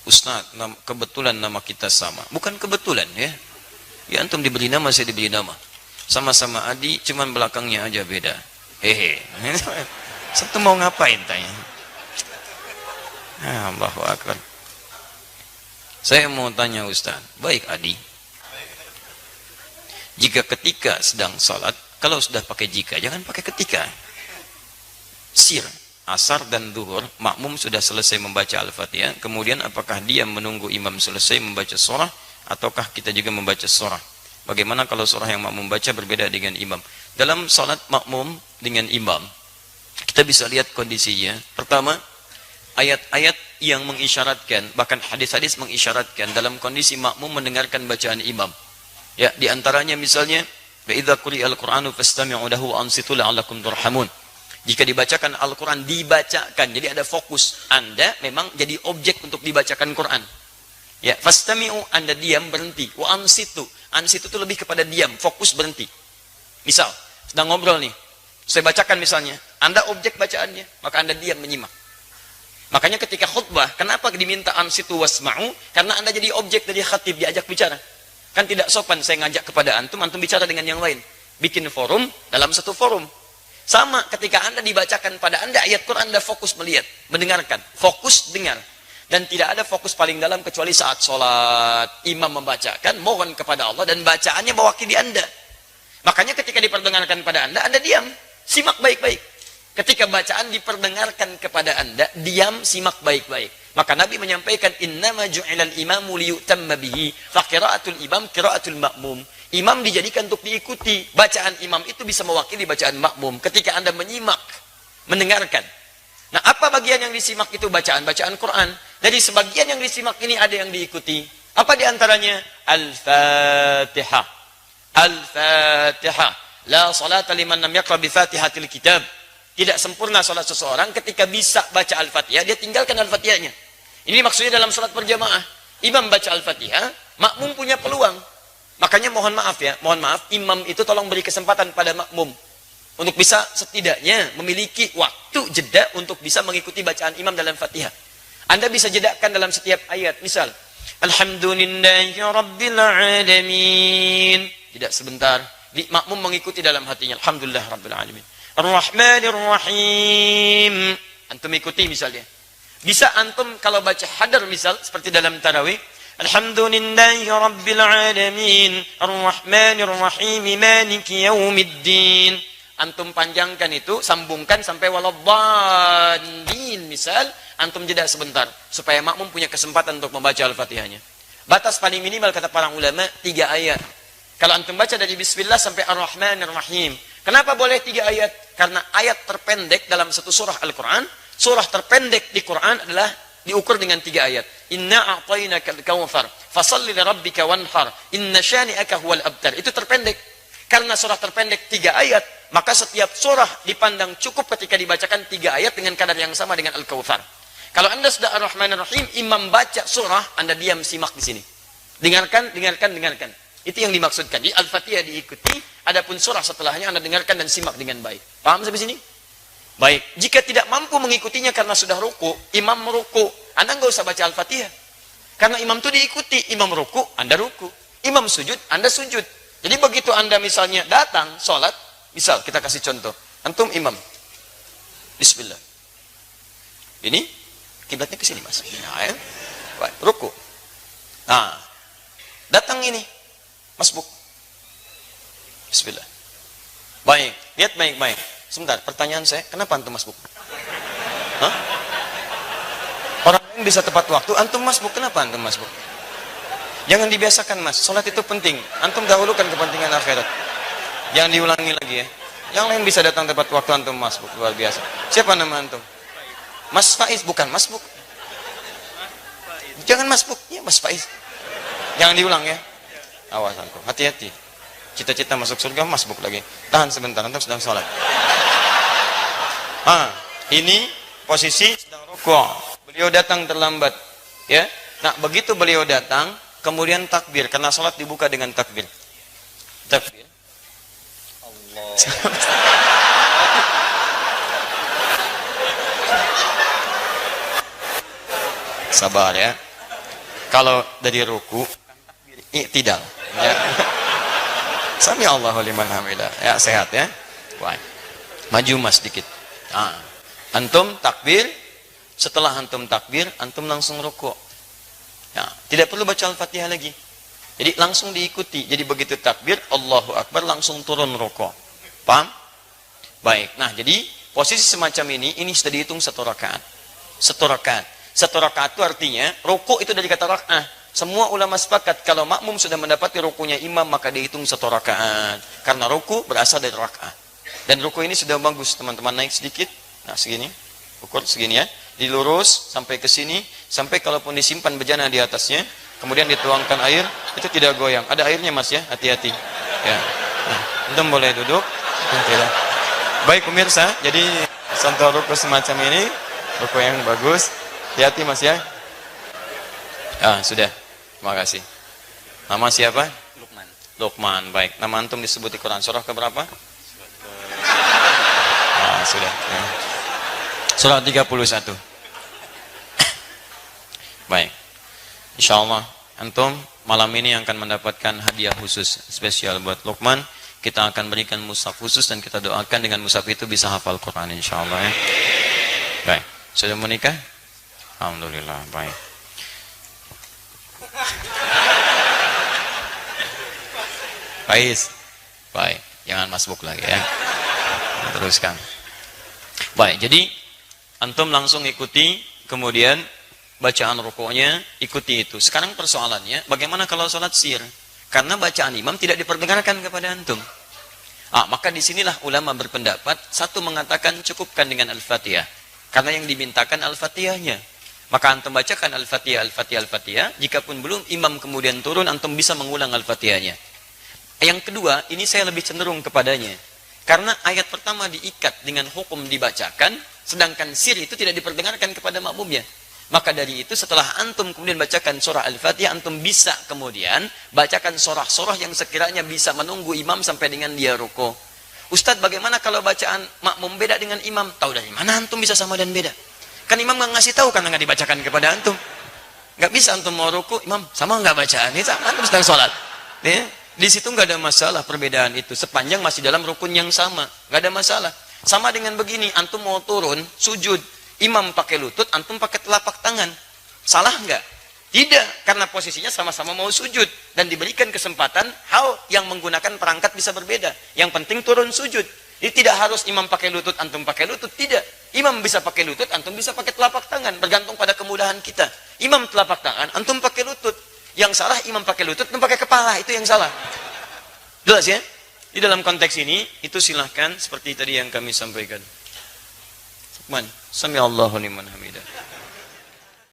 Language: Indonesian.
Ustaz, kebetulan nama kita sama. Bukan kebetulan ya. Ya antum diberi nama, saya diberi nama. Sama-sama Adi, cuman belakangnya aja beda. Hehe. Satu mau ngapain tanya? Allahu Akbar. Saya mau tanya Ustaz, baik Adi. Jika ketika sedang salat, kalau sudah pakai jika, jangan pakai ketika. Sir, asar dan duhur, makmum sudah selesai membaca Al-Fatihah, kemudian apakah dia menunggu imam selesai membaca surah, ataukah kita juga membaca surah? Bagaimana kalau surah yang makmum baca berbeda dengan imam? Dalam salat makmum dengan imam, kita bisa lihat kondisinya. Pertama, ayat-ayat yang mengisyaratkan, bahkan hadis-hadis mengisyaratkan dalam kondisi makmum mendengarkan bacaan imam. Ya, di antaranya misalnya, wa idza quri'al Qur'anu fastami'u lahu wa ansitu la'allakum turhamun. Jika dibacakan Al-Quran, dibacakan, jadi ada fokus. Anda memang jadi objek untuk dibacakan Quran. Ya, fastami'u, Anda diam, berhenti. Wa ansitu, ansitu itu lebih kepada diam, fokus, berhenti. Misal, sedang ngobrol nih, saya bacakan misalnya, Anda objek bacaannya, maka Anda diam menyimak. Makanya ketika khutbah, kenapa diminta ansitu wasma'u? Karena Anda jadi objek dari khatib, diajak bicara. Kan tidak sopan saya ngajak kepada antum, antum bicara dengan yang lain. Bikin forum dalam satu forum. Sama ketika Anda dibacakan pada Anda ayat Quran, Anda fokus melihat, mendengarkan, fokus dengar. Dan tidak ada fokus paling dalam kecuali saat sholat, imam membacakan, mohon kepada Allah, dan bacaannya mewakili Anda. Makanya ketika diperdengarkan pada Anda diam, simak baik-baik. Ketika bacaan diperdengarkan kepada Anda, diam, simak baik-baik. Maka Nabi menyampaikan, innama ju'ilal imamu liyutamma bihi, fa qira'atul imam qira'atul ma'mum. Imam dijadikan untuk diikuti. Bacaan imam itu bisa mewakili bacaan makmum. Ketika Anda menyimak, mendengarkan. Nah, apa bagian yang disimak itu? Bacaan-bacaan Quran. Jadi sebagian yang disimak ini ada yang diikuti. Apa diantaranya? Al-Fatihah. Al-Fatihah. La salata liman lam yaqra bi fatihatil kitab. Tidak sempurna salat seseorang ketika bisa baca Al-Fatihah, dia tinggalkan Al-Fatihahnya. Ini maksudnya dalam salat berjamaah. Imam baca Al-Fatihah, makmum punya peluang. Makanya mohon maaf ya, mohon maaf, imam itu tolong beri kesempatan pada makmum untuk bisa setidaknya memiliki waktu jeda untuk bisa mengikuti bacaan imam dalam Fatihah. Anda bisa jedakan dalam setiap ayat. Misal, Alhamdulillahi Rabbil Alamin. Tidak sebentar, makmum mengikuti dalam hatinya. Alhamdulillah Rabbil Alamin. Ar-Rahmanir Rahim. Antum ikuti misalnya. Bisa antum kalau baca hadar misal seperti dalam tarawih, Alhamdulillahi Rabbil Alamin, Ar-Rahmanir Rahim, Maliki Yaumiddin. Antum panjangkan itu, sambungkan sampai waladdallin misal, antum jeda sebentar supaya makmum punya kesempatan untuk membaca Al-Fatihahnya. Batas paling minimal kata para ulama 3 ayat. Kalau antum baca dari bismillah sampai Ar-Rahmanir Rahim. Kenapa boleh 3 ayat? Karena ayat terpendek dalam satu surah Al-Quran, surah terpendek di Quran adalah diukur dengan 3 ayat. Inna a'tainakal kautsar, fashalli lirabbika wanhar, inna syani'aka huwal abtar. Itu terpendek. Karena surah terpendek 3 ayat, maka setiap surah dipandang cukup ketika dibacakan 3 ayat dengan kadar yang sama dengan Al-Kautsar. Kalau Anda sudah Ar-Rahmanir Rahim, imam baca surah, Anda diam simak di sini. Dengarkan, dengarkan, dengarkan. Itu yang dimaksudkan. Di Al-Fatihah diikuti, adapun surah setelahnya Anda dengarkan dan simak dengan baik. Paham sampai sini? Baik, jika tidak mampu mengikutinya karena sudah ruku, imam meruku, Anda nggak usah baca Al-Fatihah. Karena imam itu diikuti, imam ruku, Anda ruku. Imam sujud, Anda sujud. Jadi begitu Anda misalnya datang, sholat, misal kita kasih contoh, antum imam. Bismillah. Ini, kiblatnya ke sini mas. Nah, ya. Baik, ruku. Nah, datang ini, masbuk. Bismillah. Baik, lihat baik-baik. Sebentar, pertanyaan saya, kenapa antum masbuk? Hah? Orang lain bisa tepat waktu, antum masbuk, kenapa antum masbuk? Jangan dibiasakan mas, sholat itu penting. Antum dahulukan kepentingan akhirat. Jangan diulangi lagi ya. Yang lain bisa datang tepat waktu, antum masbuk, luar biasa. Siapa nama antum? Mas Faiz, bukan masbuk. Jangan masbuk, ya Mas Faiz. Jangan diulang ya. Awas antum, hati-hati. Cita-cita masuk surga, masbuk lagi. Tahan sebentar, antum sedang sholat. Ini posisi sedang rukuk. Beliau datang terlambat, ya. Nah, begitu beliau datang, kemudian takbir, karena sholat dibuka dengan takbir. Takbir. Allah. Sabar ya. Kalau dari ruku, i'tidal. Ya. Sami Allahu liman hamidah. Ya, sehat ya. Baik. Maju mas sedikit. Nah, antum takbir, setelah antum takbir, antum langsung ruku. Ya, tidak perlu baca Al-Fatihah lagi. Jadi langsung diikuti. Jadi begitu takbir, Allahu Akbar, langsung turun ruku. Paham? Baik. Nah, jadi posisi semacam ini sudah dihitung 1 rakaat. 1 rakaat. 1 rakaat itu artinya, ruku itu dari kata rak'ah. Semua ulama sepakat, kalau makmum sudah mendapati rukunya imam, maka dihitung 1 rakaat. Karena ruku berasal dari rak'ah. Dan ruku ini sudah bagus, teman-teman, naik sedikit. Nah, segini. Ukur segini ya. Dilurus sampai ke sini, sampai kalaupun disimpan bejana di atasnya, kemudian dituangkan air, itu tidak goyang. Ada airnya mas ya, hati-hati. Ya. Nah, antum boleh duduk. Tidak. Baik pemirsa, jadi contoh ruku semacam ini, ruku yang bagus. Hati-hati mas ya. Ah, sudah. Terima kasih. Nama siapa? Lukman. Lukman, baik. Nama antum disebut di Quran. Surah keberapa? Ah, sudah. Ya. Surah 31. Baik. Insyaallah antum malam ini akan mendapatkan hadiah khusus spesial buat Lukman. Kita akan berikan mushaf khusus dan kita doakan dengan mushaf itu bisa hafal Quran insyaallah ya. Baik. Sudah menikah? Alhamdulillah, baik. Faiz. Baik, jangan masbuk lagi ya. Teruskan. Baik, jadi antum langsung ikuti, kemudian bacaan rukuknya ikuti itu. Sekarang persoalannya, bagaimana kalau sholat sir? Karena bacaan imam tidak diperdengarkan kepada antum. Maka disinilah ulama berpendapat, satu mengatakan cukupkan dengan Al-Fatihah. Karena yang dimintakan Al-Fatihahnya. Maka antum bacakan Al-Fatihah, Al-Fatihah, Al-Fatihah. Jikapun belum imam kemudian turun, antum bisa mengulang Al-Fatihahnya. Yang kedua, ini saya lebih cenderung kepadanya. Karena ayat pertama diikat dengan hukum dibacakan, sedangkan sir itu tidak diperdengarkan kepada makmumnya. Maka dari itu setelah antum kemudian bacakan surah Al-Fatihah, antum bisa kemudian bacakan surah-surah yang sekiranya bisa menunggu imam sampai dengan dia ruku. Ustadz, bagaimana kalau bacaan makmum beda dengan imam? Tahu dari mana antum bisa sama dan beda? Kan imam nggak ngasih tahu karena nggak dibacakan kepada antum. Nggak bisa antum mau ruku, imam sama nggak bacaan? Ini sama antum sedang sholat. Ya? Di situ nggak ada masalah perbedaan itu. Sepanjang masih dalam rukun yang sama, nggak ada masalah. Sama dengan begini, antum mau turun sujud, imam pakai lutut, antum pakai telapak tangan. Salah nggak? Tidak, karena posisinya sama-sama mau sujud dan diberikan kesempatan hal yang menggunakan perangkat bisa berbeda. Yang penting turun sujud. Jadi tidak harus imam pakai lutut, antum pakai lutut, tidak. Imam bisa pakai lutut, antum bisa pakai telapak tangan, bergantung pada kemudahan kita. Imam telapak tangan, antum pakai lutut. Yang salah imam pakai lutut, antum pakai kepala, itu yang salah. Jelas ya? Di dalam konteks ini, itu silahkan seperti tadi yang kami sampaikan. Sami Allahu liman hamidah.